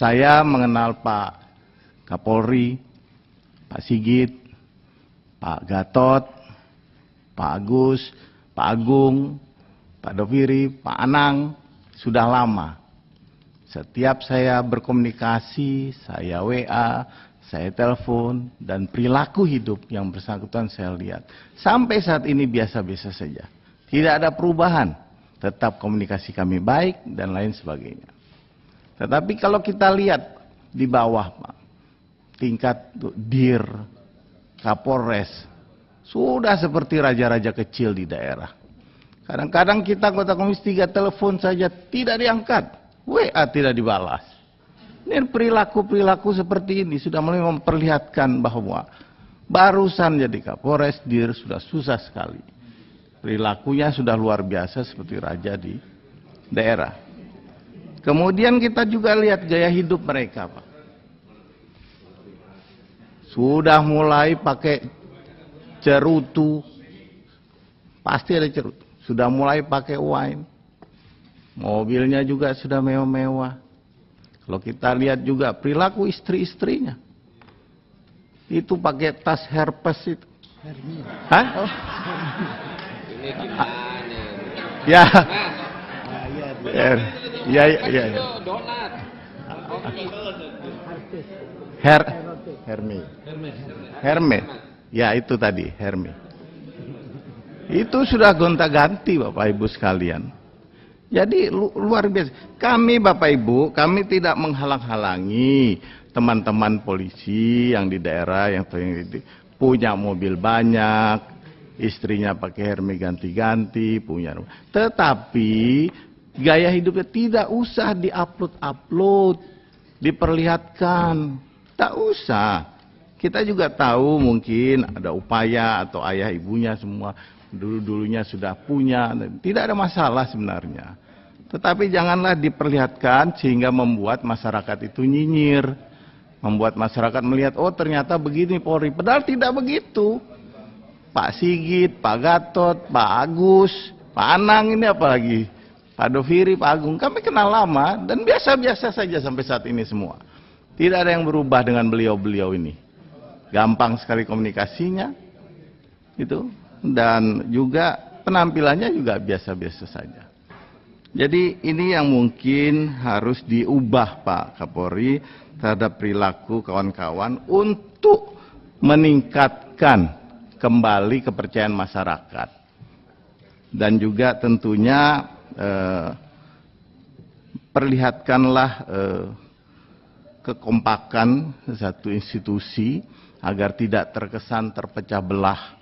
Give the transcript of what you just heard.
Saya mengenal Pak Kapolri, Pak Sigit, Pak Gatot, Pak Agus, Pak Agung, Pak Doviri, Pak Anang, sudah lama. Setiap saya berkomunikasi, saya WA, saya telepon, dan perilaku hidup yang bersangkutan saya lihat. Sampai saat ini biasa-biasa saja. Tidak ada perubahan. Tetap komunikasi kami baik, dan lain sebagainya. Tetapi kalau kita lihat di bawah, Pak, tingkat Dir, Kapolres, sudah seperti raja-raja kecil di daerah. Kadang-kadang kita anggota Komisi 3 telepon saja tidak diangkat. WA tidak dibalas. Ini perilaku-perilaku seperti ini sudah mulai memperlihatkan bahwa barusan jadi Kapolres Dir sudah susah sekali. Perilakunya sudah luar biasa seperti raja di daerah. Kemudian kita juga lihat gaya hidup mereka, Pak. Sudah mulai pakai cerutu. Pasti ada cerutu. Sudah mulai pakai wine. Mobilnya juga sudah mewah-mewah. Kalau kita lihat juga perilaku istri-istrinya. Itu pakai tas Hermes itu. Hah? Oh. Ini gimana? Ya. Ya. Donat. Hermes. Ya, itu tadi, Hermes. Itu sudah gonta-ganti Bapak Ibu sekalian. Jadi luar biasa. Kami Bapak Ibu, kami tidak menghalang-halangi teman-teman polisi yang di daerah yang punya mobil banyak, istrinya pakai Hermes ganti-ganti, punya rumah. Tetapi gaya hidupnya tidak usah diupload, diperlihatkan. Tak usah. Kita juga tahu mungkin ada upaya atau ayah ibunya semua dulu-dulunya sudah punya, tidak ada masalah sebenarnya. Tetapi janganlah diperlihatkan sehingga membuat masyarakat itu nyinyir. Membuat masyarakat melihat, oh ternyata begini Polri. Padahal tidak begitu. Pak Sigit, Pak Gatot, Pak Agus, Pak Anang ini apalagi. Pak Doviri, Pak Agung. Kami kenal lama dan biasa-biasa saja sampai saat ini semua. Tidak ada yang berubah dengan beliau-beliau ini. Gampang sekali komunikasinya. Gitu. Dan juga penampilannya juga biasa-biasa saja. Jadi ini yang mungkin harus diubah Pak Kapolri terhadap perilaku kawan-kawan untuk meningkatkan kembali kepercayaan masyarakat. Dan juga tentunya perlihatkanlah kekompakan satu institusi agar tidak terkesan terpecah belah